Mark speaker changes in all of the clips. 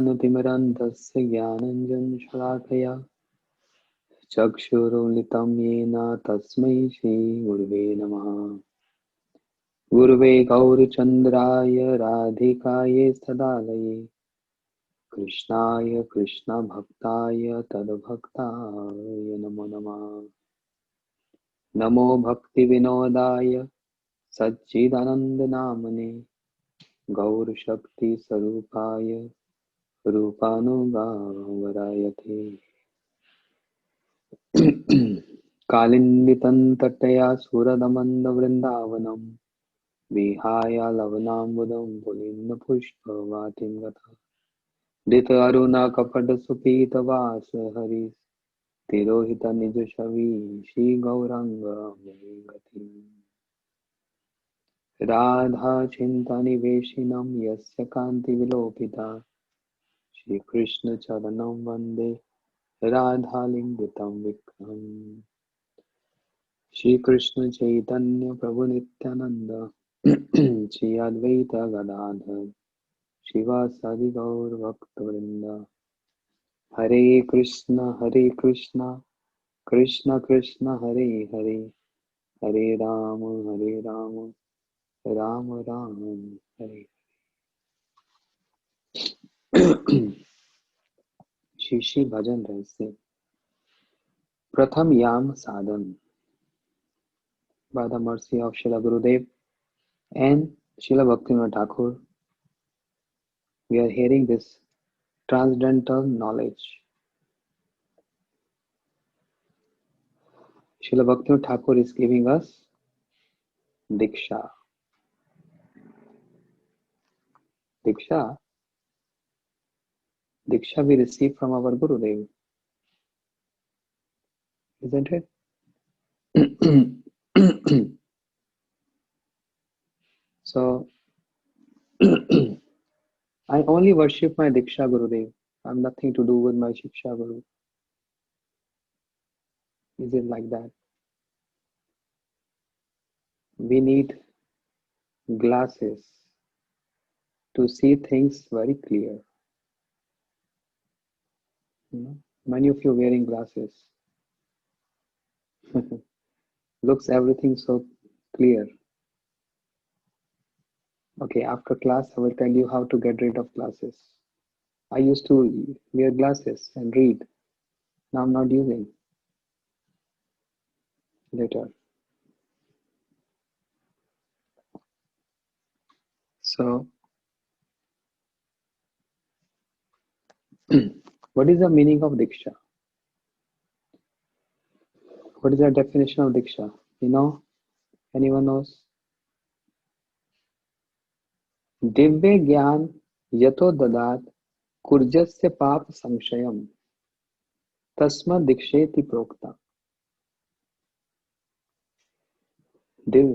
Speaker 1: ज्ञानतिमिरन्धस्य ज्ञानञ्जनशलाकया चक्षुरुन्मिलितं येन तस्मै श्रीगुरुवे नमः। गुरुवे गौरचन्द्राय राधिकायै तदालये कृष्णाय कृष्णभक्ताय तद्भक्ताय नमो नमः। नमो भक्तिविनोदाय सच्चिदानन्दनामने गौरशक्तिस्वरूपाय रूपानुगावरायते। कालिन्दितं तटया सुरदमन्दवृन्दावनं विहाय लवनाम्बुदं पुलिन्दपुष्पवाटिं गता धृतरुणकपटसुपीतवासहरि तिरोहितनिजछवि श्रीगौराङ्ग मे गतिम्। राधाचिन्तनिवेशिनं यस्य कान्तिविलोपिता श्रीकृष्णचरणं वन्दे राधालिङ्गितं विग्रहम्। श्रीकृष्ण चैतन्य प्रभु नित्यानंद श्री अद्वैत गदाधर शिवासादि गौर भक्तवृंद। हरे कृष्ण कृष्ण कृष्ण हरे हरे, हरे राम राम राम हरे। श्री श्री भजन रहस्य प्रथम याम साधन by the mercy of Srila Gurudev and Srila Bhaktivinoda Thakur. We are hearing this transcendental knowledge. Srila Bhaktivinoda Thakur is giving us Diksha. Diksha we receive from our Gurudev, isn't it? So, I only worship my Diksha Gurudev. I have nothing to do with my Shiksha Guru. Is it like that? We need glasses to see things very clear. Many of you wearing glasses. Looks everything so clear. Okay, after class I will tell you how to get rid of glasses. I used to wear glasses and read. Now I'm not using. Later. So, what is the meaning of Diksha? What is the definition of Diksha? You know? Anyone knows? Divya ज्ञान यतो ददात कुर्जस्य पाप संशयम तस्मात् दीक्षेति प्रोक्ता. Div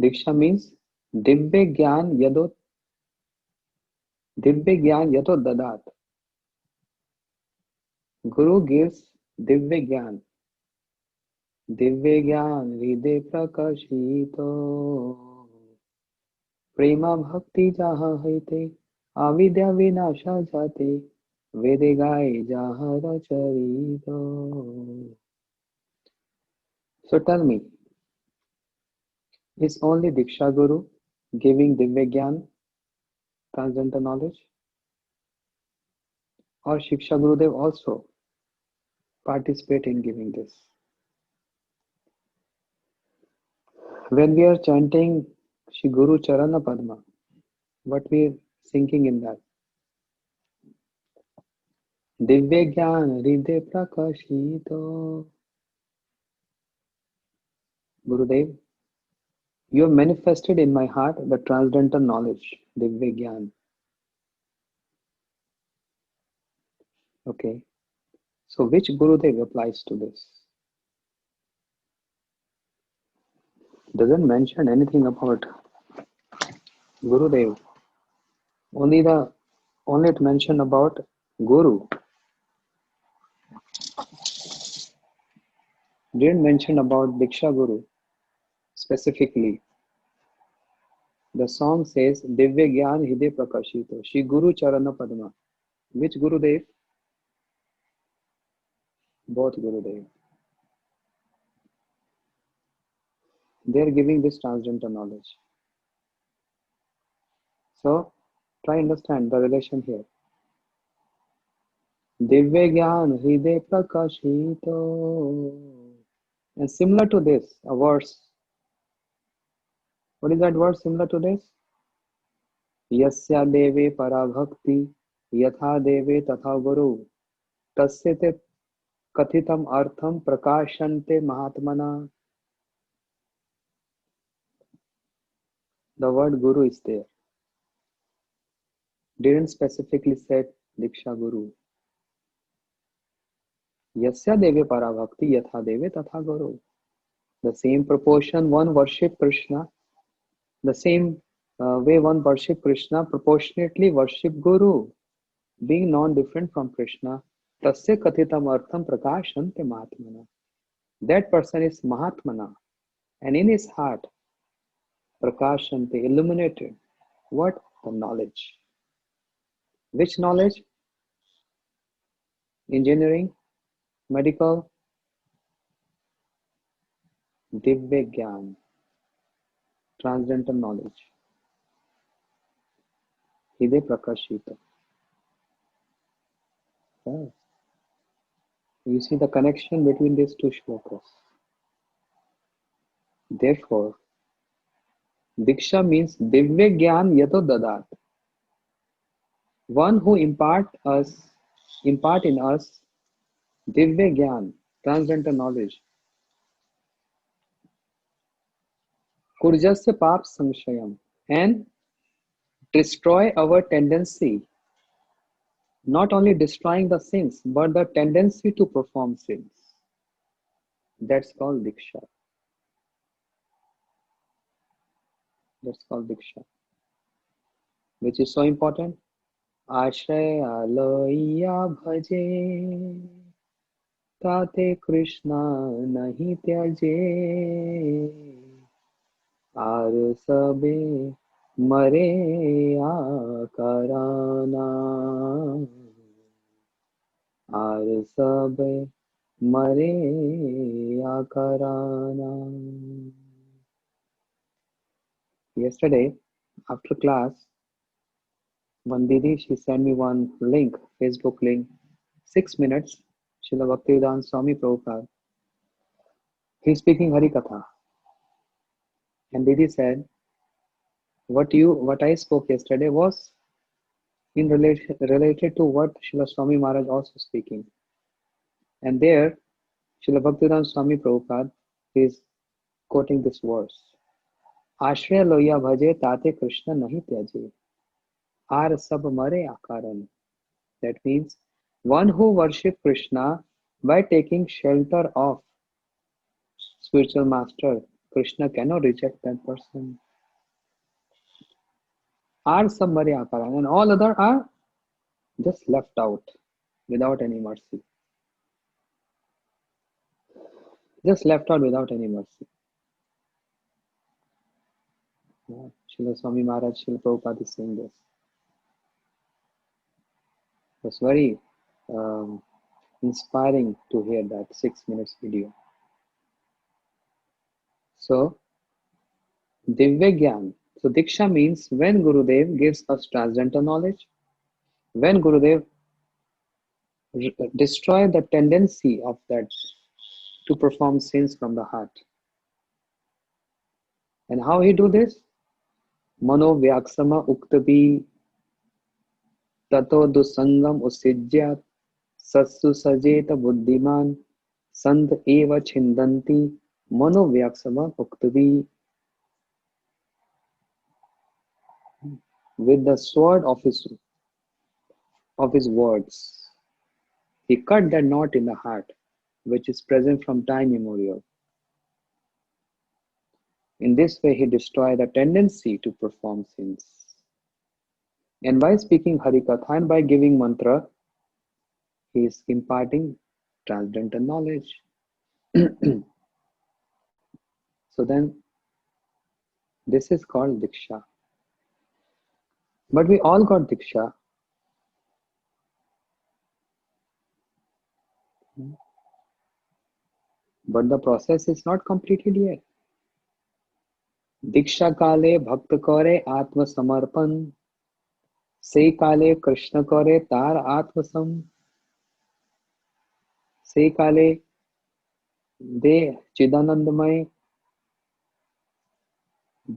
Speaker 1: Diksha means Divya Gyan Yato Dadat. Guru gives Divya Gyan. Divya Gyan Hriday Prakashito Prema Bhakti Jaha Haite Avidya Vinasha Jate Vede Gai Jaha Racharito. So tell me, is only Diksha Guru giving Divya Gyan, transcendental knowledge? Or Shiksha Gurudev also participate in giving this? When we are chanting Shri Guru Charana Padma, what we are thinking in that? Divya Gyan Hriday Prakashito. Gurudev, you have manifested in my heart the transcendental knowledge, Divya Gyan. Okay. So which Gurudev applies to this? Doesn't mention anything about Gurudev. Only it mentioned about Guru. Didn't mention about Diksha Guru specifically. The song says Divya Gyan Hriday Prakashito, Shri Guru Charana Padma. Which Gurudev? Both Gurudev. They are giving this transcendental knowledge. So try understand the relation here. Divya Gyan Hriday Prakashito. And similar to this, a verse. What is that verse similar to this? Yasya deve parabhakti yatha deve tatha guru tasya te kathitam artham prakashante mahatmana. The word guru is there. Didn't specifically say Diksha Guru. Yasya deve parabhakti yatha deve tatha guru. The same proportion one worship Krishna, the same way one worship Krishna proportionately worship Guru, being non-different from Krishna. Tasya kathitam artham prakashante mahatmana. That person is Mahatmana, and in his heart, prakashante, illuminated. What? The knowledge. Which knowledge? Engineering, medical, Divya Gyan, transcendental knowledge. Hide Prakashita. Yes. You see the connection between these two shlokas. Therefore, Diksha means Divya Gyan Yato Dadat. One who impart in us Divya Gyan, transcendental knowledge. Kurjasya Pap Samshayam, and destroy our tendency, not only destroying the sins, but the tendency to perform sins. That's called Diksha. That's called Diksha. Which is so important. Ashraya loya bhaje, tate Krishna nahi tyaje, aar sabe mare akarana, aar sabe mare akarana. Yesterday, after class, one Didi, she sent me one link, Facebook link, 6 minutes, Srila Bhaktivedanta Swami Prabhupada. He's speaking Harikatha. And Didi said, what I spoke yesterday was in related to what Srila Swami Maharaj also speaking. And there, Srila Bhaktivedanta Swami Prabhupada is quoting this verse. Ashraya loya bhaje tate Krishna nahi tyaje. Aar sab mare akaran. That means one who worships Krishna by taking shelter of spiritual master, Krishna cannot reject that person. Are sab mare akaran, and all other are just left out without any mercy. Just left out without any mercy. Yeah. Srila Swami Maharaj, Srila Prabhupada is saying this. It's very inspiring to hear that 6 minutes video. So, Divya Gyan. So, Diksha means when Gurudev gives us transcendental knowledge, when Gurudev destroy the tendency of that to perform sins from the heart. And how he do this? Mano Vyaksama Uktabi Tato Dusangam Usijyat Satsu Sajeta Buddhiman Sant Eva Chindanti Mano Vyaksama Uktabi. With the sword of his words, he cut that knot in the heart, which is present from time immemorial. In this way, he destroyed the tendency to perform sins. And by speaking Harikatha and by giving mantra, he is imparting transcendental knowledge. So then, this is called Diksha. But we all got Diksha. but the process is not completed yet. दीक्षा काले भक्त करे आत्मसमर्पण, से काले कृष्ण करे तार आत्मसम, से काले दे चिदानंदमय,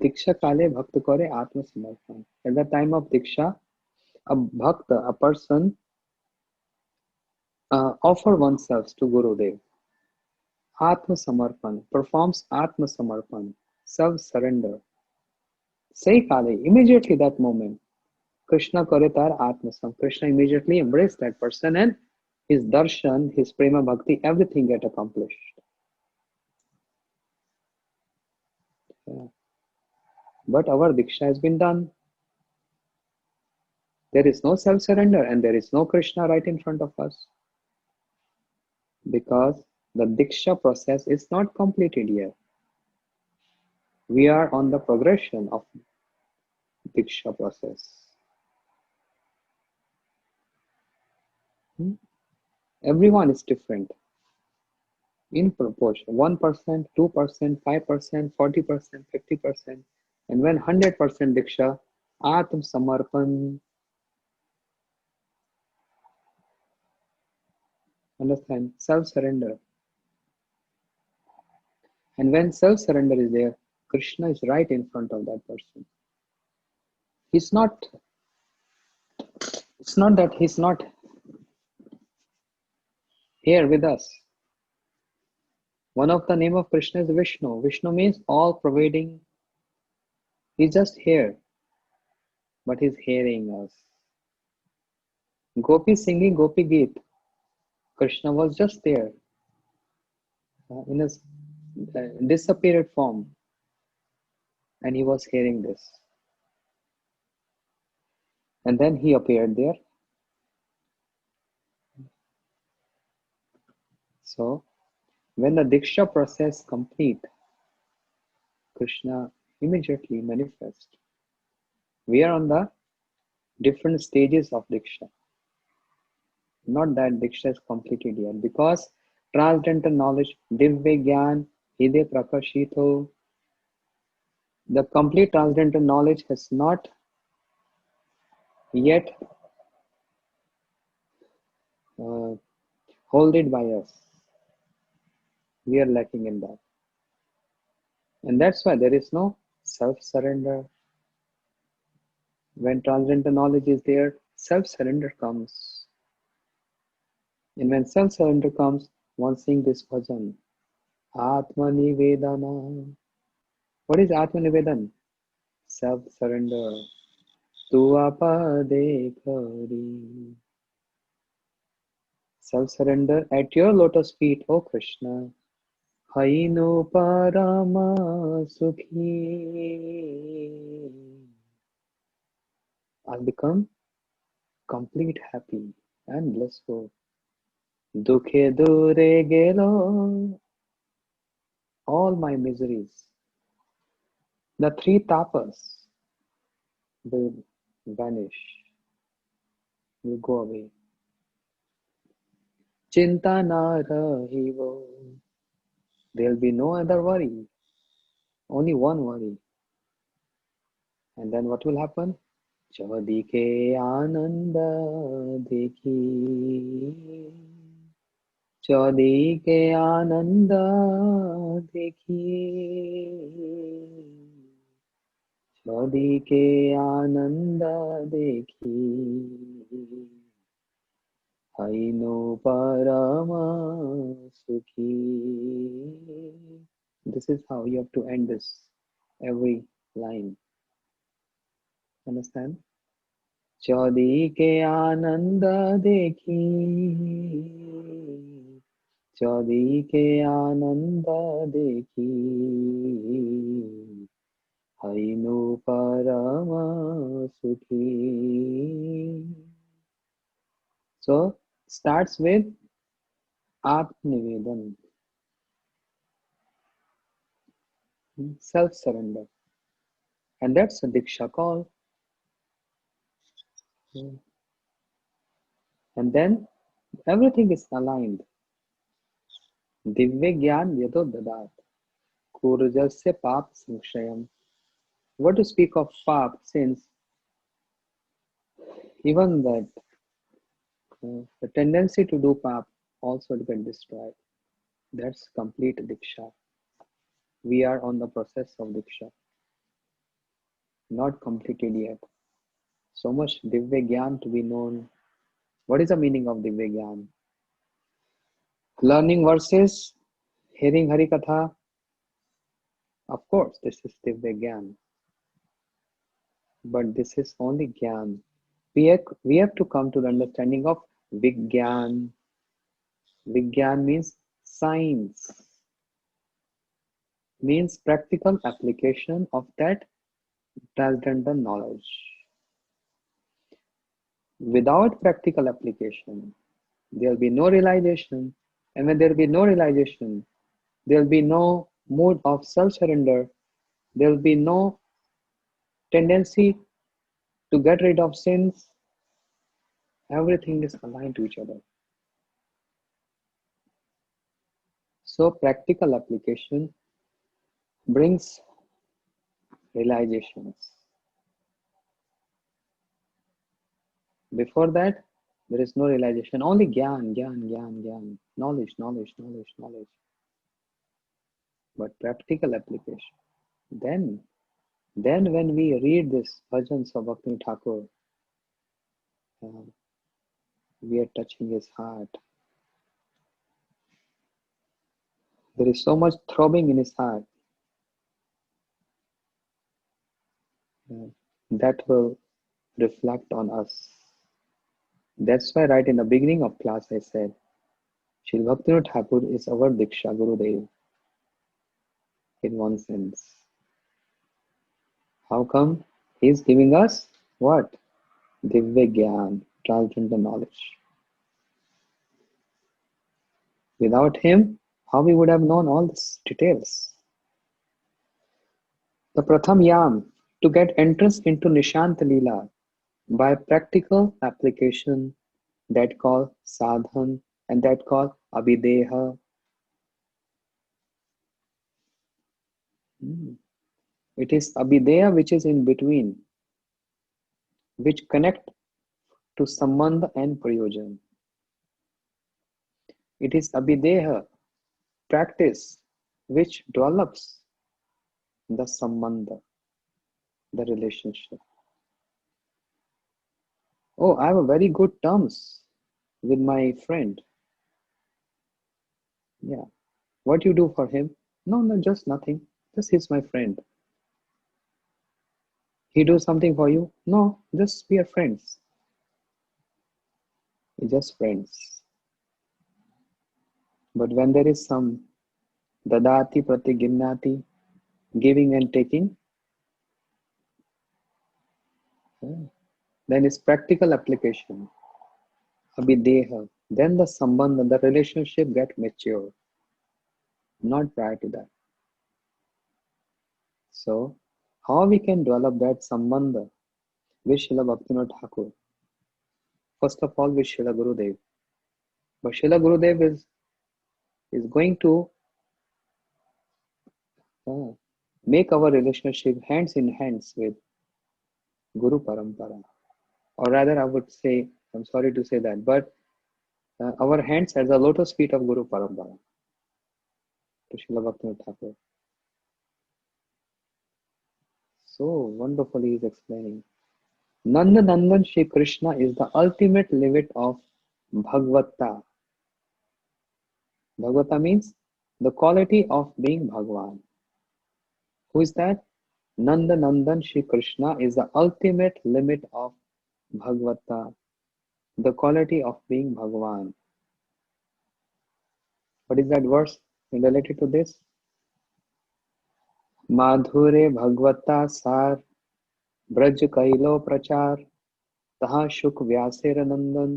Speaker 1: दीक्षा काले भक्त करे आत्मसमर्पण. At the time of diksha, a bhakta, a person, offer oneself to Gurudev. Atma Samarpan, performs Atma Samarpan, self surrender. Say Kale, immediately that moment, Krishna Karitar Atma Sam. Krishna immediately embraced that person, and his darshan, his prema bhakti, everything get accomplished. Yeah. But our diksha has been done. There is no self surrender, and there is no Krishna right in front of us, because the diksha process is not completed yet. We are on the progression of diksha process. Everyone is different in proportion, 1%, 2%, 5%, 40%, 50%, and when 100% diksha, Atm Samarpan, understand, self-surrender. And when self-surrender is there, Krishna is right in front of that person. He's not, it's not that he's not here with us. One of the name of Krishna is Vishnu. Vishnu means all pervading. He's just here, but he's hearing us. Gopi singing Gopi Geet. Krishna was just there in a disappeared form, and he was hearing this. And then he appeared there. So, when the Diksha process complete, Krishna immediately manifests. We are on the different stages of Diksha. Not that Diksha is completed yet, because transcendental knowledge, Divya Gyan, Hide Prakashito, the complete transcendental knowledge has not yet holded by us. We are lacking in that. And that's why there is no self-surrender. When transcendental knowledge is there, self-surrender comes. And when self-surrender comes, one sing this bhajan. Atma Nivedana. What is Atma Nivedan? Self-surrender. Tu apade kari. Self-surrender at your lotus feet, O Krishna. Hainu parama sukhi. I'll become complete happy and blissful. Dukhe dure gelo. All my miseries. The three tapas will vanish, will go away. Chinta na rahivo. There'll be no other worry, only one worry. And then what will happen? Chaudike ananda dekhi. Chaudike ananda dekhi. Chaudike ananda dekhi. Haino parama sukhi. This is how you have to end this every line. Understand? Chaudi ke ananda dekhi. Chaudi ke ananda dekhi. Haino parama sukhi. So starts with Atmanivedan, self-surrender. And that's a Diksha call. And then everything is aligned. Divya ज्ञान यतो ददात कूर्जस्य पाप संक्षयम. What to speak of pap, since even that the tendency to do pap also get destroyed. That's complete diksha. We are on the process of diksha, not completed yet. So much divya gyan to be known. What is the meaning of divya gyan? Learning verses, hearing Hari Katha. Of course, this is divya gyan, but this is only gyan. We have to come to the understanding of vigyan. Vigyan means science, means practical application of that transcendental knowledge. Without practical application, there will be no realization. And when there will be no realization, there will be no mood of self surrender. There will be no tendency to get rid of sins. Everything is aligned to each other. So, practical application brings realizations. Before that, there is no realization, only gyan, gyan, gyan, gyan, knowledge, knowledge, knowledge, knowledge. But practical application. Then when we read this bhajans of Bhakti Thakur, uh, we are touching his heart. There is so much throbbing in his heart that will reflect on us. That's why right in the beginning of class I said, Shri Bhakti Thakur is our Diksha Gurudev in one sense. How come? He is giving us what? Divya Gyan, transcendental knowledge. Without him, how we would have known all these details? The Pratham Yam, to get entrance into Nishant Leela by practical application, that called sadhan and that called abhideha. It is abhideha which is in between, which connect to sambandha and prayojan. It is abhideha practice which develops the sambandha, the relationship. Oh, I have a very good terms with my friend. Yeah. What you do for him? No, no, just nothing. Just he's my friend. He do something for you? No, just we are friends. We're just friends. But when there is some dadati pratiginnati, giving and taking, then it's practical application. Abhideha. Then the sambandha, the relationship get mature. Not prior to that. So, how we can develop that sambandha with Srila Bhaktivinoda Thakur? First of all, with Srila Gurudev. But Srila Gurudev is going to make our relationship hands in hands with Guru Parampara. Or rather, I would say, I'm sorry to say that, but our hands at the lotus feet of Guru Parampara to Srila Bhaktivinoda Thakur. So wonderfully he is explaining. Nanda Nandan Shri Krishna is the ultimate limit of Bhagavata. Bhagavata means the quality of being Bhagwan. Who is that? Nanda Nandan Shri Krishna is the ultimate limit of Bhagavata, the quality of being Bhagwan. What is that verse related to this? माधुरे भगवता सार ब्रज कैलो प्रचार तहा शुक व्यासेर नंदन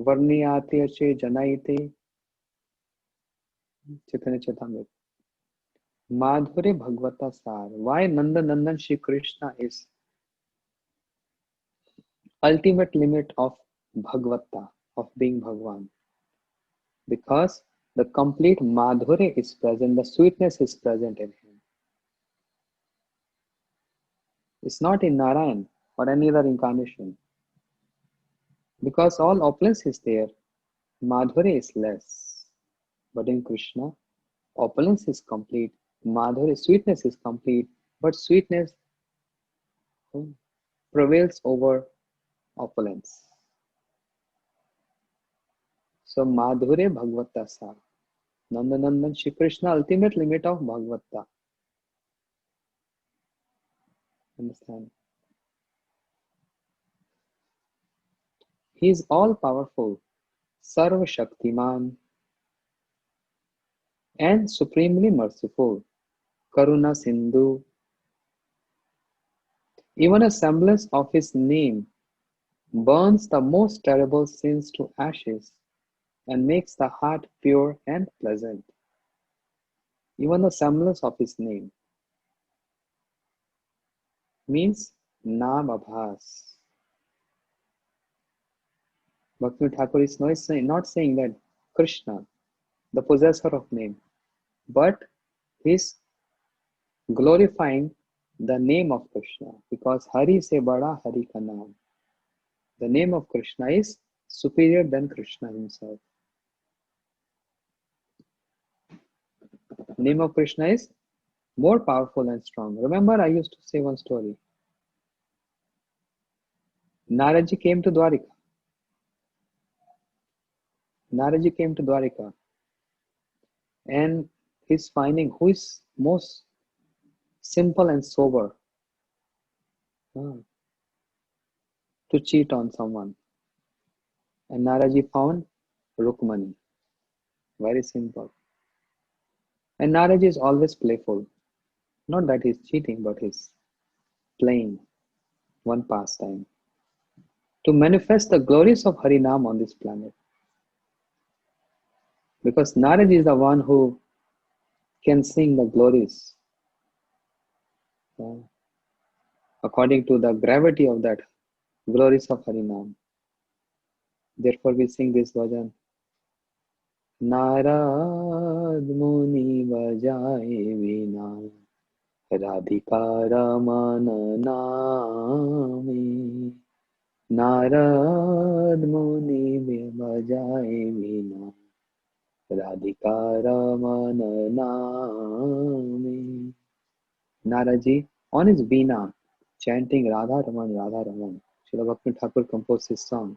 Speaker 1: वर्णियाते अचे जनाइते चैतन्य चेतामृत. Madhure Bhagavata Sar. Why Nanda Nandan Shri Krishna is ultimate limit of Bhagavata, of being Bhagwan? Because The complete madhurya is present, the sweetness is present in him. It's not in Narayan or any other incarnation. Because all opulence is there, madhurya is less. But in Krishna, opulence is complete, madhurya, sweetness is complete, but sweetness prevails over opulence. So madhurya bhagavata sa. Nandanandan Shri Krishna, ultimate limit of Bhagavata. Understand? He is all powerful, Sarva Shaktiman, and supremely merciful. Karuna Sindhu. Even a semblance of his name burns the most terrible sins to ashes and makes the heart pure and pleasant. Even the semblance of his name means Naam Abhas. Bhakti Thakur is not saying that Krishna, the possessor of name, but he's glorifying the name of Krishna, because Hari se bada Hari ka naam. The name of Krishna is superior than Krishna himself. Name of Krishna is more powerful and strong. Remember, I used to say one story. Naraji came to Dwarika. Naraji came to Dwarika, and he's finding who is most simple and sober to cheat on someone. And Naraji found Rukmani. Very simple. And Naraji is always playful. Not that he's cheating, but he's playing one pastime to manifest the glories of Harinam on this planet. Because Naraji is the one who can sing the glories according to the gravity of that glories of Harinam. Therefore, we sing this bhajan. Narad Muni Vajaye Vina Radhika Ramana Name. Narad Muni Vajaye Vina Radhika Ramana Name. Naraji on his veena chanting Radha Raman, Radha Raman. Srila Bhakti Thakur composed his song.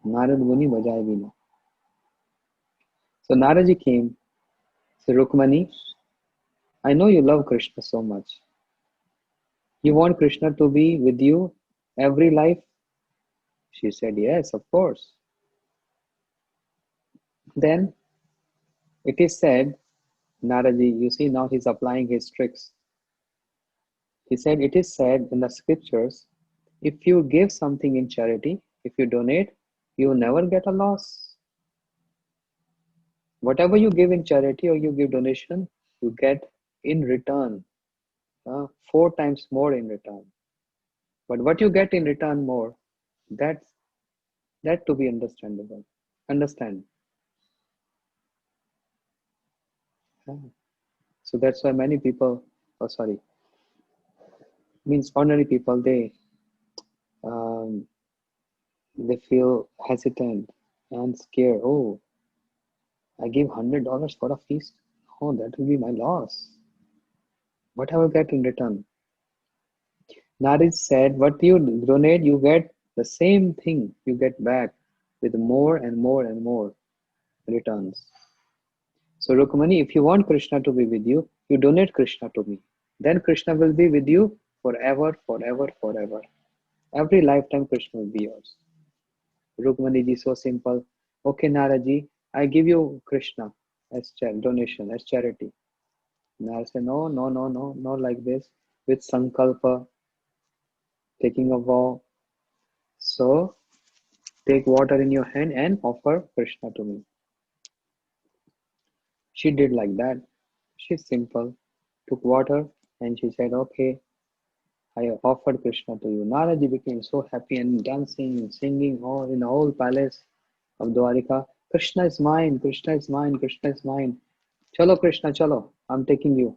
Speaker 1: Narad Muni Vajaye Veena. So Naraji came. So Rukmani, I know you love Krishna so much. You want Krishna to be with you every life? She said, yes, of course. Then it is said, Naraji, you see now he's applying his tricks. He said, it is said in the scriptures, if you give something in charity, if you donate, you never get a loss. Whatever you give in charity or you give donation, you get in return 4 times more in return. But what you get in return more, that to be understandable. Understand? So that's why many people, means ordinary people, um, they feel hesitant and scared. Oh, I give $100 for a feast. Oh, that will be my loss. What I will get in return? Narij said, what you donate, you get the same thing you get back with more and more and more returns. So Rukmani, if you want Krishna to be with you, you donate Krishna to me. Then Krishna will be with you forever, forever, forever. Every lifetime Krishna will be yours. Rukmani ji, so simple. Okay, Naraji, I give you Krishna as donation, as charity. Nara said, no, no, no, no, not like this. With sankalpa, taking a vow. So take water in your hand and offer Krishna to me. She did like that. She's simple. Took water and she said, okay, I offered Krishna to you. Naraji became so happy and dancing and singing all in the whole palace of Dwarika. Krishna is mine, Krishna is mine, Krishna is mine. Chalo Krishna, chalo, I'm taking you.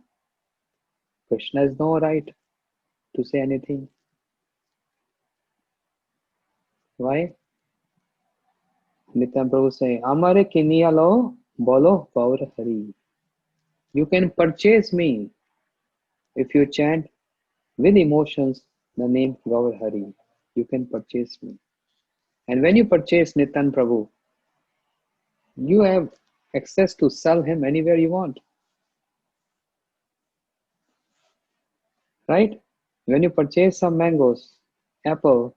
Speaker 1: Krishna has no right to say anything. Why? Nityan Prabhu say, Amare kiniya lo, bolo Gaur Hari. You can purchase me if you chant with emotions the name Gaur Hari. You can purchase me. And when you purchase Nityan Prabhu, you have access to sell him anywhere you want. Right? When you purchase some mangoes, apple,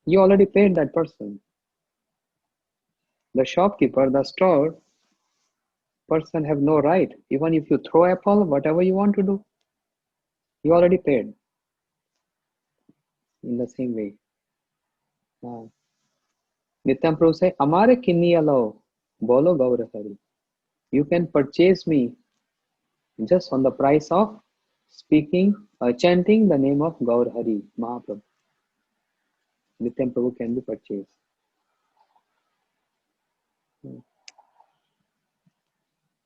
Speaker 1: you already paid that person. The shopkeeper, the store person have no right. Even if you throw apple, whatever you want to do, you already paid. In the same way. Nityan Prabhu say, Amare kinni alao, bolo Gaur Hari. You can purchase me just on the price of speaking, chanting the name of Gaur Hari, Mahaprabhu. Nityan Prabhu can be purchased.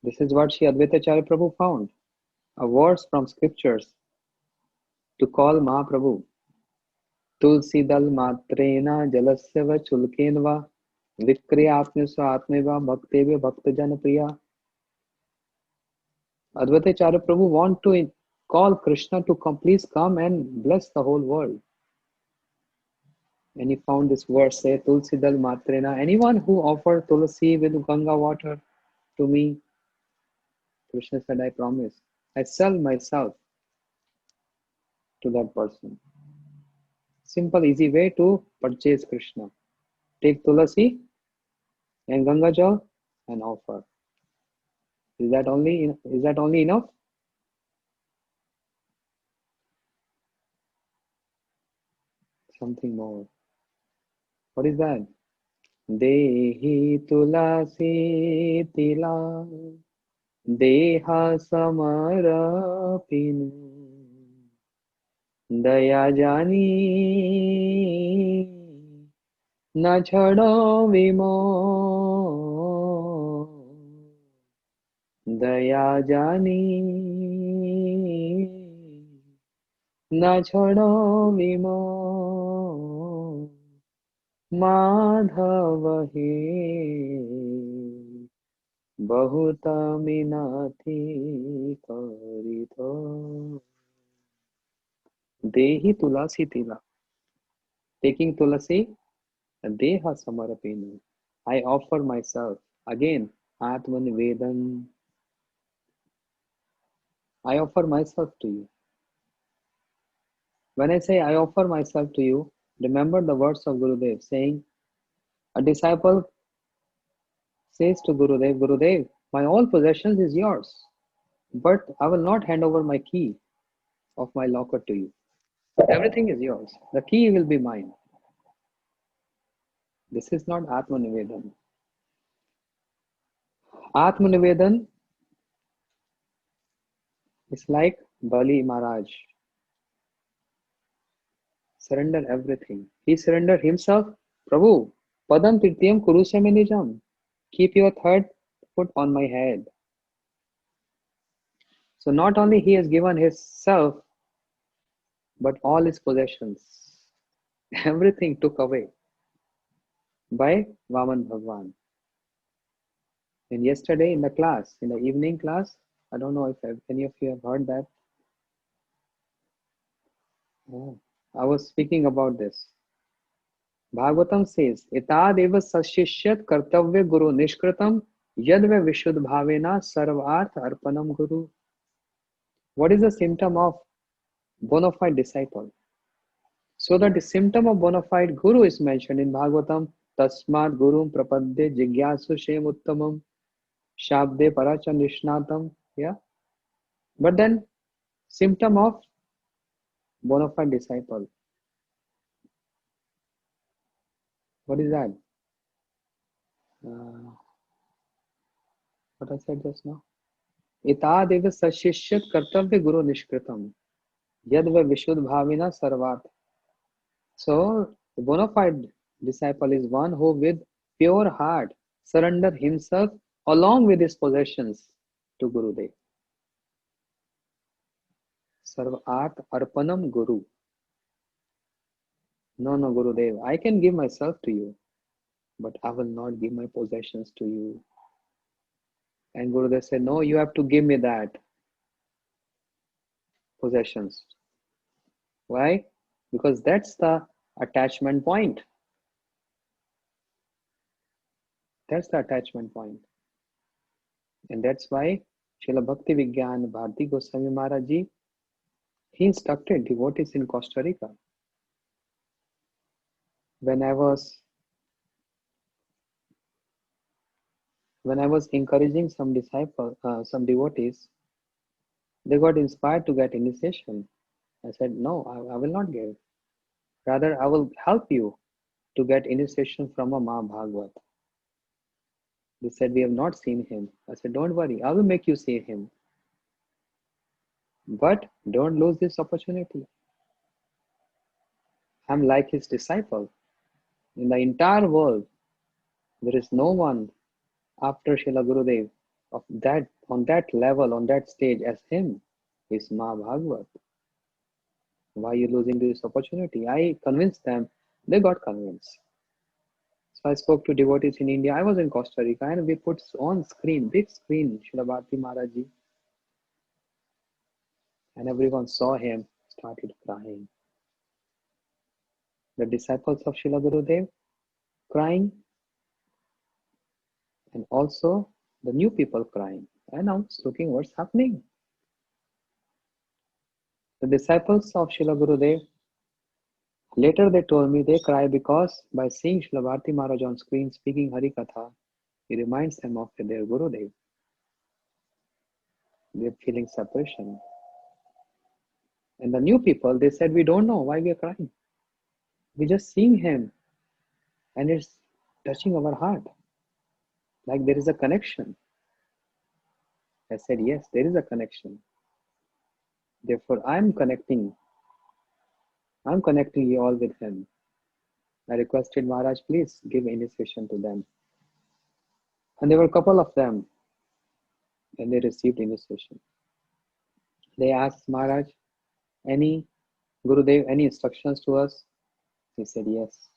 Speaker 1: This is what Sri Advaita Acharya Prabhu found. A verse from scriptures to call Mahaprabhu. तुलसी दल मात्रेना जलस्य व चुल्केन व विक्रिया आत्मे स्व आत्मे व भक्ते व भक्त जन प्रिया. Advaita Acharya Prabhu want to call Krishna to please come and bless the whole world. And he found this verse say Tulsi dal matrena. Anyone who offered tulsi with Ganga water to me, Krishna said, I promise. I sell myself to that person. Simple, easy way to purchase Krishna. Take tulsi and Ganga jal and offer. Is that only enough? Something more. What is that? Dehi tulasi tila deha samarapinu दया जानी न छड़ो विमो दया जानी न छड़ो विमो माधव हे बहुत मिनति करितो. Dehi tulasi tila. Taking tulasi, deha samarapinu. I offer myself. Again, Atma Nivedan. I offer myself to you. When I say I offer myself to you, remember the words of Gurudev saying, a disciple says to Gurudev, Gurudev, my all possessions is yours, but I will not hand over my key of my locker to you. Everything is yours. The key will be mine. This is not Atma Nivedan. Atma Nivedan is like Bali Maharaj. Surrender everything. He surrendered himself. Prabhu, Padam Tirtiyam Kurusya Nijam. Keep your third foot on my head. So not only he has given his self, but all his possessions. Everything took away by Vaman Bhagwan. And yesterday in the class, in the evening class, I don't know if any of you have heard that. I was speaking about this. Bhagavatam says, Itadeva sashishyat kartavya guru nishkritam yadve vishuddh bhavena sarvarth arpanam guru. What is the symptom of bona fide disciple? So that the symptom of bona fide guru is mentioned in Bhagavatam, Tasmat Gurum Prapadde Jigyasu Shem Uttamam Shabde Paracha Nishnatam. Yeah. But then, symptom of bona fide disciple. What is that? What I said just now? Itadeva sashishyat kartavya guru nishkritam yadva vishuddh bhavina sarvat. So, the bona fide disciple is one who with pure heart surrender himself along with his possessions to Gurudev. Sarvat Arpanam Guru. No, no, Gurudev, I can give myself to you, but I will not give my possessions to you. And Gurudev said, no, you have to give me that possessions. Why? Because that's the attachment point. That's the attachment point. And that's why Srila Bhakti Vigyan Bharati Goswami Maharaj Ji, he instructed devotees in Costa Rica. When I was encouraging some some devotees, they got inspired to get initiation. I said, no, I will not give. Rather, I will help you to get initiation from a Mahabhagavat. They said, we have not seen him. I said, don't worry, I will make you see him. But don't lose this opportunity. I'm like his disciple. In the entire world, there is no one after Srila Gurudev of that on that level, on that stage as him, is Mahabhagavat. Why are you losing this opportunity? I convinced them, they got convinced. So I spoke to devotees in India. I was in Costa Rica and we put on screen, big screen, Srila Bharati Maharaj Ji. And everyone saw him, started crying. The disciples of Srila Gurudev crying, and also the new people crying. And I was looking what's happening. The disciples of Srila Gurudev, later they told me they cry because by seeing Srila Bharati Maharaj on screen speaking Hari Katha, it reminds them of their Gurudev. They're feeling separation. And the new people, they said, we don't know why we are crying. We just seeing him and it's touching our heart. Like there is a connection. I said, yes, there is a connection. Therefore, I'm connecting you all with him. I requested Maharaj, please give initiation to them. And there were a couple of them, and they received initiation. They asked Maharaj, any Gurudev, any instructions to us? He said, yes.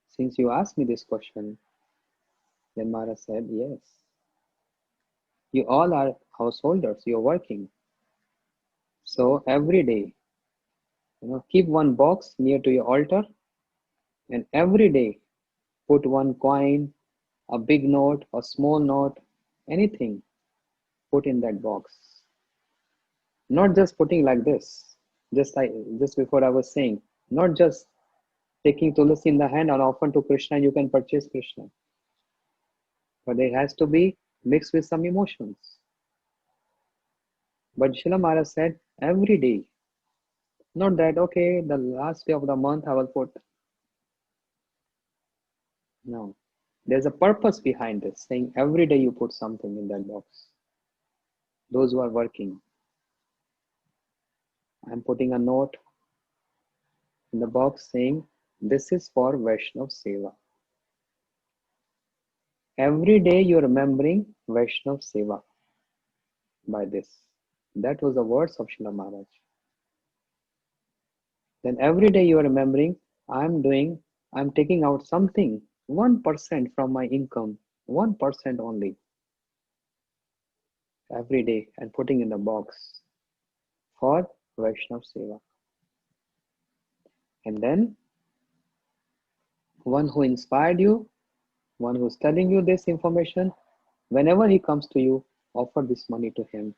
Speaker 1: Since you asked me this question, then Maharaj said, yes. You all are householders, you're working. So every day, keep one box near to your altar, and every day put one coin, a big note, a small note, anything, put in that box. Not just putting like this. Just before I was saying, not just taking tulsi in the hand and offer to Krishna, you can purchase Krishna. But it has to be mixed with some emotions. But Srila Maharaj said, every day. Not that, okay, the last day of the month I will put. No. There's a purpose behind this, saying every day you put something in that box. Those who are working. I'm putting a note in the box saying, this is for Vaishnav Seva. Every day you're remembering Vaishnav Seva by this. That was the words of Srila Maharaj. Then every day you are remembering, I'm taking out something, 1% from my income, 1% only, every day, and putting in the box for Vaishnav Seva. And then one who inspired you, one who's telling you this information, whenever he comes to you, offer this money to him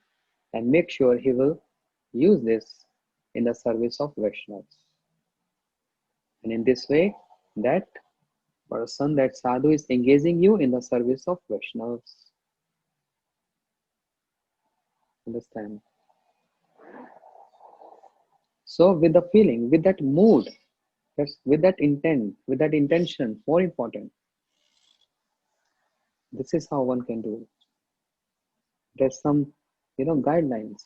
Speaker 1: and make sure he will use this in the service of Vaishnavas. And in this way, that person, that sadhu is engaging you in the service of Vaishnavas. Understand? So with the feeling, with that mood, with that intent, with that intention, more important. This is how one can do it. There's some, guidelines.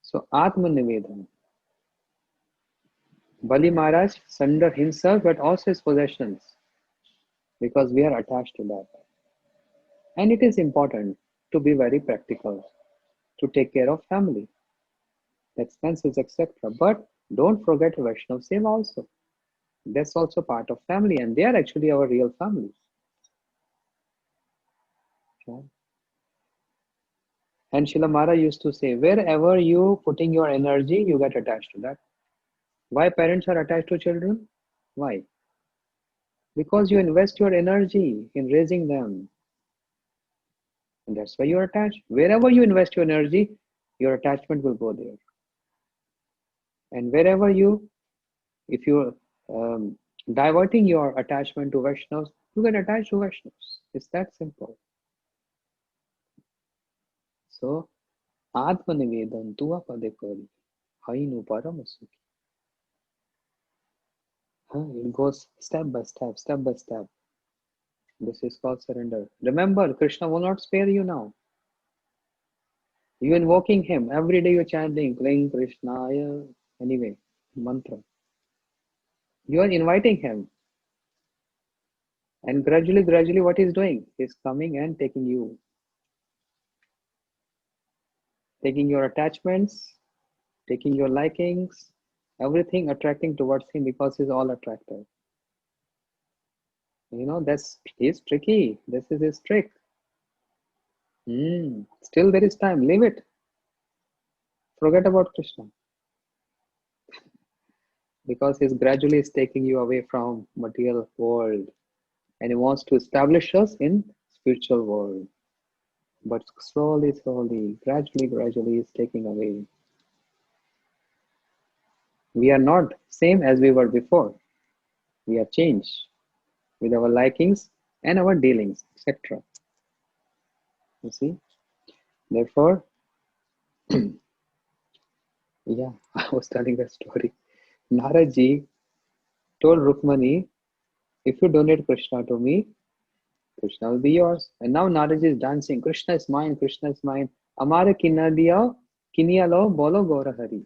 Speaker 1: So Atma Nivedan. Bali Maharaj surrendered himself but also his possessions. because we are attached to that. And it is important to be very practical, to take care of family, expenses, etc. But don't forget Vaishnav Seva also. That's also part of family, and they are actually our real family. Yeah. And Shilamara used to say, wherever you putting your energy, you get attached to that. Why parents are attached to children? Why? Because you invest your energy in raising them. And that's why you're attached. Wherever you invest your energy, your attachment will go there. And wherever you, if you're diverting your attachment to Vaishnavas, you get attached to Vaishnavas. It's that simple. So, Atmanivedan tuva pade kari, hainu paramasuki. It goes step by step, step by step. This is called surrender. Remember, Krishna will not spare you now. You're invoking him. Every day you're chanting, Kling Krishnaya. Anyway, mantra. You are inviting him. And gradually, what he's doing? He's coming and taking you. Taking your attachments, taking your likings, everything attracting towards him because he's all attractive. He's tricky. This is his trick. Still there is time. Leave it. Forget about Krishna. Because he's gradually taking you away from material world. And he wants to establish us in spiritual world. But slowly, gradually he's taking away. We are not same as we were before. We are changed with our likings and our dealings, etc. You see? Therefore, yeah, I was telling a story. Naraji told Rukmani, if you donate Krishna to me, Krishna will be yours. And now Naraji is dancing. Krishna is mine, Krishna is mine. Amare kinadiya, kiniyalo bolo Gaura Hari.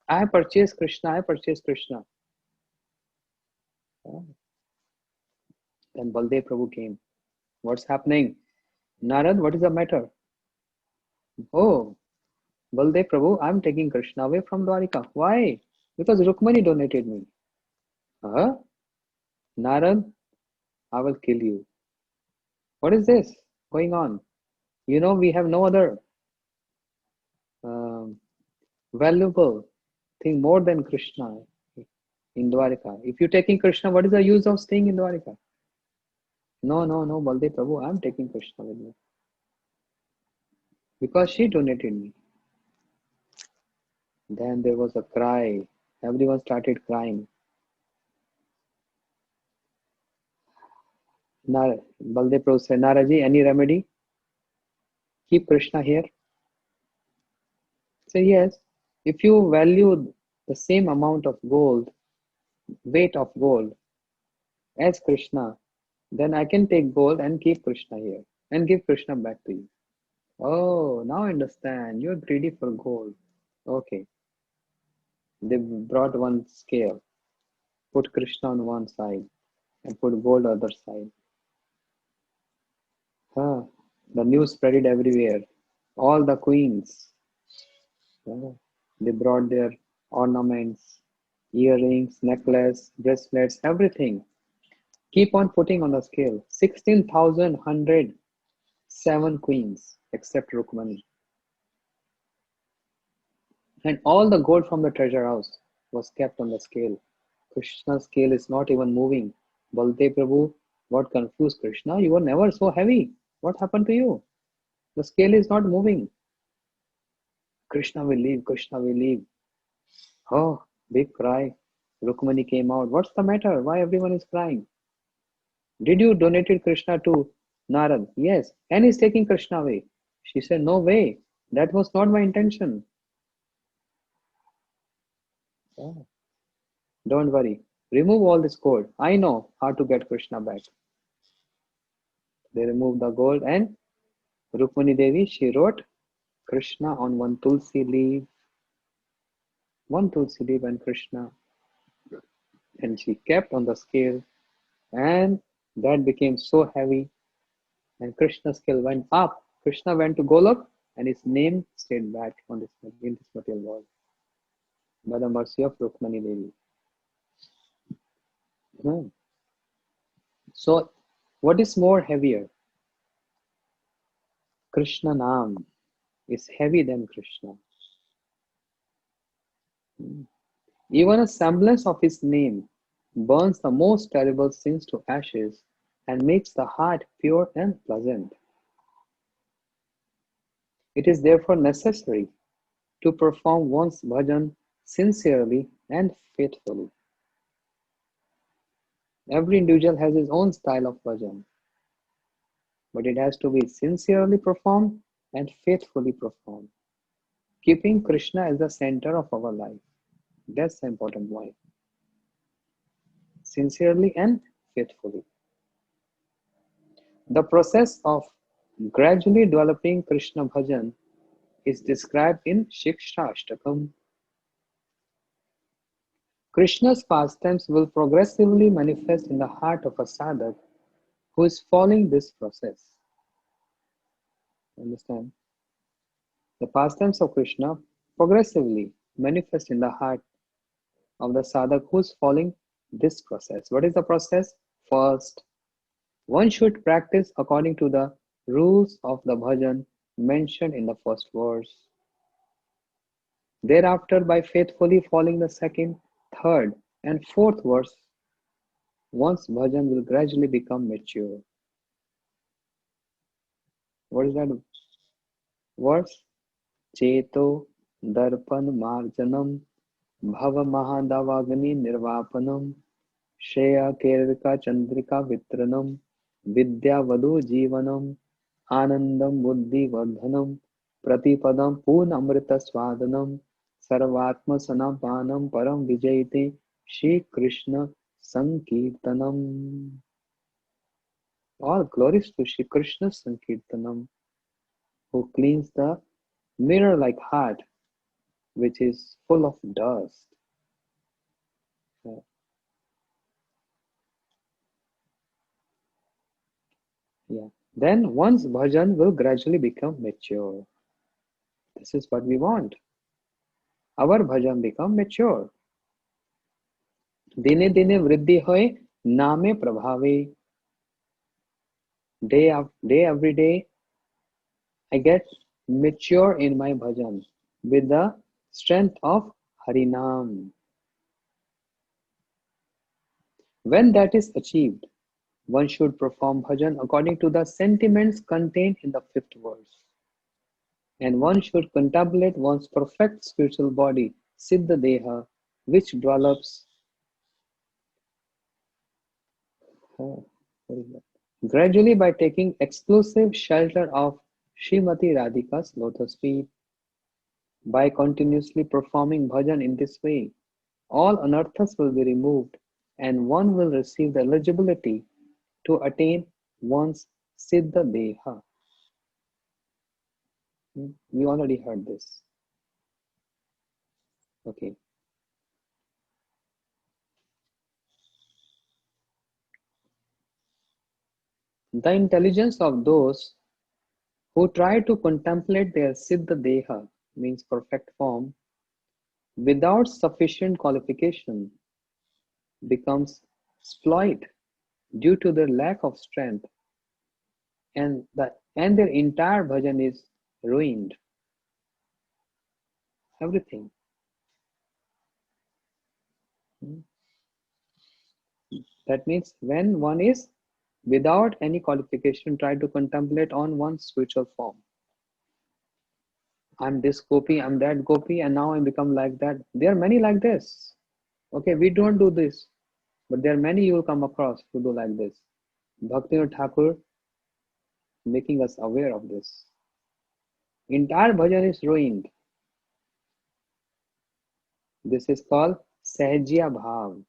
Speaker 1: I purchased Krishna, I purchased Krishna. Oh. Then Baldev Prabhu came. What's happening? Narad, what is the matter? Oh, Baldev Prabhu, I'm taking Krishna away from Dwarika. Why? Because Rukmani donated me. Huh? Narad, I will kill you. What is this going on? We have no other valuable thing more than Krishna in Dwarika. If you're taking Krishna, what is the use of staying in Dwarika? No, Baldev Prabhu, I'm taking Krishna with me. Because she donated me. Then there was a cry. Everyone started crying. Baldev Prabhu said, Naraji, any remedy? Keep Krishna here. Say yes. If you value the same amount of gold, weight of gold as Krishna, then I can take gold and keep Krishna here and give Krishna back to you. Oh, now I understand. You're greedy for gold. Okay. They brought one scale, put Krishna on one side and put gold on the other side. The news spread it everywhere. All the queens, they brought their ornaments, earrings, necklace, bracelets, everything. Keep on putting on the scale. 16,107 queens, except Rukmani. And all the gold from the treasure house was kept on the scale. Krishna's scale is not even moving. Baldev Prabhu got confused. Krishna, you were never so heavy. What happened to you? The scale is not moving. Krishna will leave, Krishna will leave. Oh, big cry. Rukmani came out. What's the matter? Why everyone is crying? Did you donated Krishna to Narad? Yes. And he's taking Krishna away. She said, no way. That was not my intention. Oh. Don't worry. Remove all this gold. I know how to get Krishna back. They removed the gold and Rukmani Devi, she wrote Krishna on one tulsi leaf. One tulsi leaf and Krishna. And she kept on the scale. And That became so heavy, and Krishna's scale went up. Krishna went to Golok, and his name stayed back on this in this material world by the mercy of Rukmani Devi. Hmm. So, what is more heavier? Krishna Naam is heavy than Krishna. Hmm. Even a semblance of his name burns the most terrible sins to ashes and makes the heart pure and pleasant. It is therefore necessary to perform one's bhajan sincerely and faithfully. Every individual has his own style of bhajan, but it has to be sincerely performed and faithfully performed, keeping Krishna as the center of our life. That's the important point. Sincerely and faithfully. The process of gradually developing Krishna bhajan is described in Shiksha Ashtakam. Krishna's pastimes will progressively manifest in the heart of a sadhak who is following this process. Understand? The pastimes of Krishna progressively manifest in the heart of the sadhak who is following this process. What is the process? First, one should practice according to the rules of the bhajan mentioned in the first verse. Thereafter, by faithfully following the second, third, and fourth verse, one's bhajan will gradually become mature. What is that verse? Cheto darpan marjanam bhava mahadavagni nirvapanam shreya kerika chandrika vitranam vidya vadu jivanam anandam buddhi vardhanam pratipadam punamrita swadanam sarvatma sanapanam param vijayate Shri Krishna Sankirtanam. All glories to Shri Krishna Sankirtanam, who cleans the mirror-like heart, which is full of dust. Uh, yeah. Then one's bhajan will gradually become mature. This is what we want. Our bhajan become mature. Dine dine vriddhi hoy name prabhave. Day every day, I get mature in my bhajan with the strength of Harinam. When that is achieved, one should perform bhajan according to the sentiments contained in the fifth verse. And one should contemplate one's perfect spiritual body, Siddha Deha, which develops uh, gradually by taking exclusive shelter of Srimati Radhika's lotus feet. By continuously performing bhajan in this way, all anarthas will be removed and one will receive the eligibility to attain one's Siddha Deha. We already heard this. Okay. The intelligence of those who try to contemplate their Siddha Deha, means perfect form, without sufficient qualification becomes sploit due to their lack of strength, and their entire bhajan is ruined. Everything. That means when one is without any qualification try to contemplate on one's spiritual form. I'm this gopi, I'm that gopi, and now I become like that. There are many like this. Okay, we don't do this, but there are many you will come across who do like this. Bhaktivinoda Thakur making us aware of this. Entire bhajan is ruined. This is called Sahajya Bhav,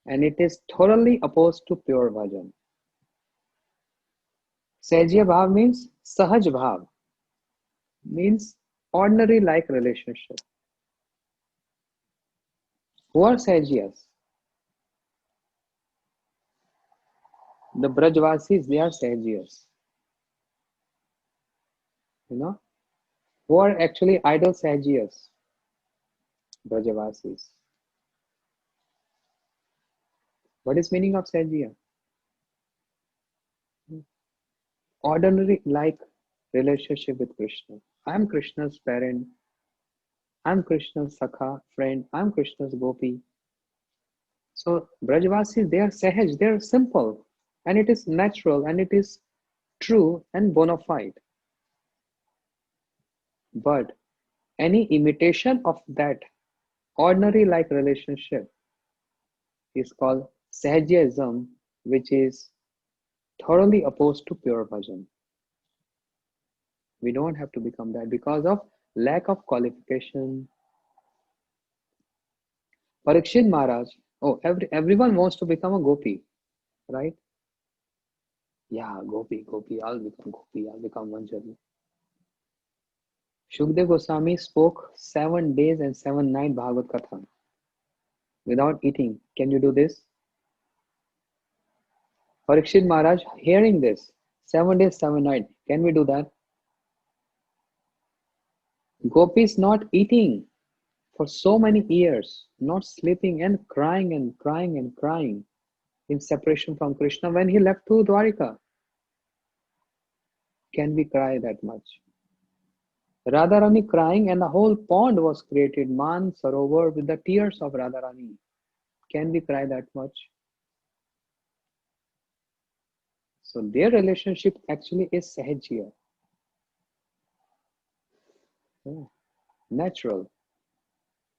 Speaker 1: and it is thoroughly opposed to pure bhajan. Sahajya Bhav means Sahaj Bhav, means ordinary like relationship. Who are Sahajyas? The Brajvasis, they are Sahajiyas, you know, who are actually idol Sahajiyas, Brajavasis. What is meaning of Sahajiya? Ordinary like relationship with Krishna. I'm Krishna's parent. I'm Krishna's Sakha friend. I'm Krishna's Gopi. So Brajvasis, they are Sahaj, they are simple, and it is natural, and it is true and bona fide. But any imitation of that ordinary like relationship is called Sahajism, which is thoroughly opposed to pure bhajan. We don't have to become that because of lack of qualification. Parikshit Maharaj, oh, everyone wants to become a gopi, right? Yeah, gopi, I'll become gopi, I'll become Manjari. Shukdev Goswami spoke 7 days and 7 nights Bhagavad Katha without eating. Can you do this? Parikshit Maharaj, hearing this, 7 days, 7 nights, can we do that? Gopis not eating for so many years, not sleeping and crying and crying and crying in separation from Krishna when he left to Dwarika. Can we cry that much? Radharani crying and the whole pond was created, Man Sarovar, with the tears of Radharani. Can we cry that much? So their relationship actually is Sahajya, natural.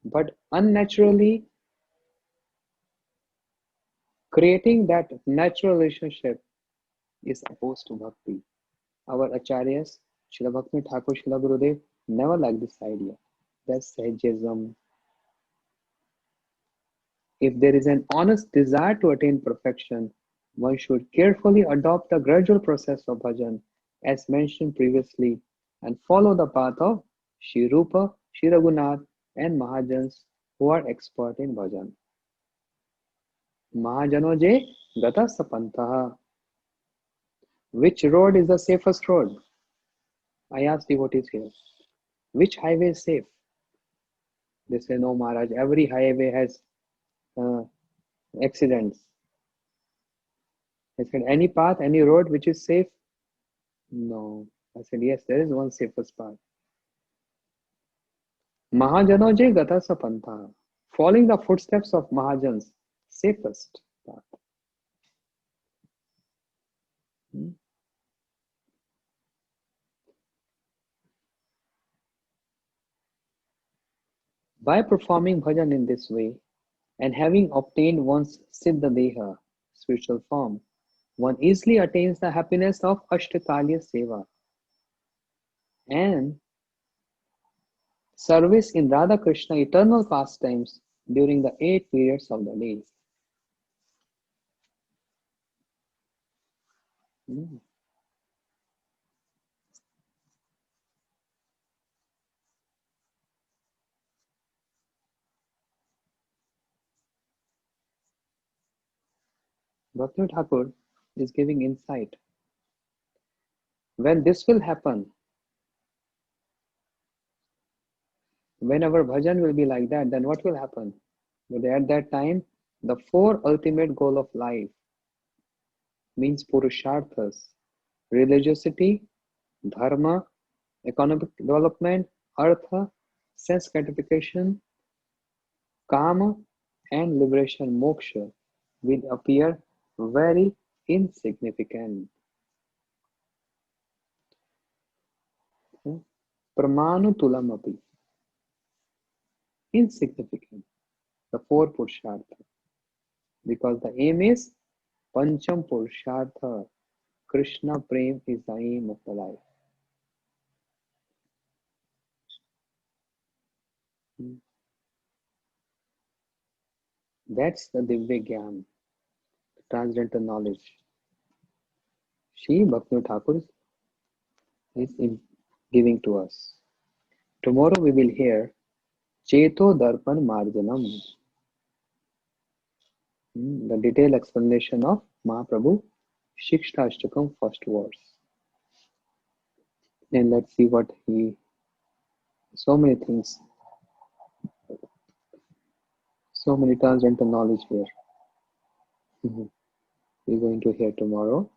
Speaker 1: But unnaturally creating that natural relationship is opposed to bhakti. Our acharyas, Srila Bhakti Thakur, Srila Gurudev, never liked this idea. That's Sahajism. If there is an honest desire to attain perfection, one should carefully adopt the gradual process of bhajan, as mentioned previously, and follow the path of Shri Rupa, Shri Raghunath, and Mahajans who are expert in bhajan. Mahajano je gata sapantaha. Which road is the safest road? I asked devotees here. Which highway is safe? They say, no, Maharaj, every highway has uh, accidents. I said, any path, any road which is safe? No. I said, yes, there is one safest path. Mahajano je gata sapantha. Following the footsteps of Mahajans, safest path. Hmm? By performing bhajan in this way and having obtained one's siddha deha, spiritual form, one easily attains the happiness of Ashtakalya Seva and service in Radha Krishna eternal pastimes during the 8 periods of the day. Hmm. Bhakti Thakur is giving insight. When this will happen, when our bhajan will be like that, then what will happen? But at that time, the four ultimate goal of life means purusharthas, religiosity, dharma, economic development, artha, sense gratification, kama, and liberation, moksha, will appear very insignificant. Pramanu tulamapi, insignificant. The four purushartha, because the aim is pancham purushartha. Krishna Prem is the aim of the life. That's the Divya Gyan, transcendental knowledge. She, Bhakti Thakur, is giving to us. Tomorrow we will hear Cheto Darpan Marjanam, the detailed explanation of Mahaprabhu Shikshashtakam first verse. And let's see what he, so many things, so many transcendental knowledge here. We're going to hear tomorrow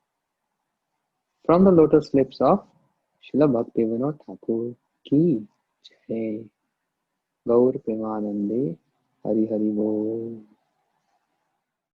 Speaker 1: from the lotus lips of Srila Bhaktivinoda Thakur ki Jai. Gaur Premanande Hari Hari Bol.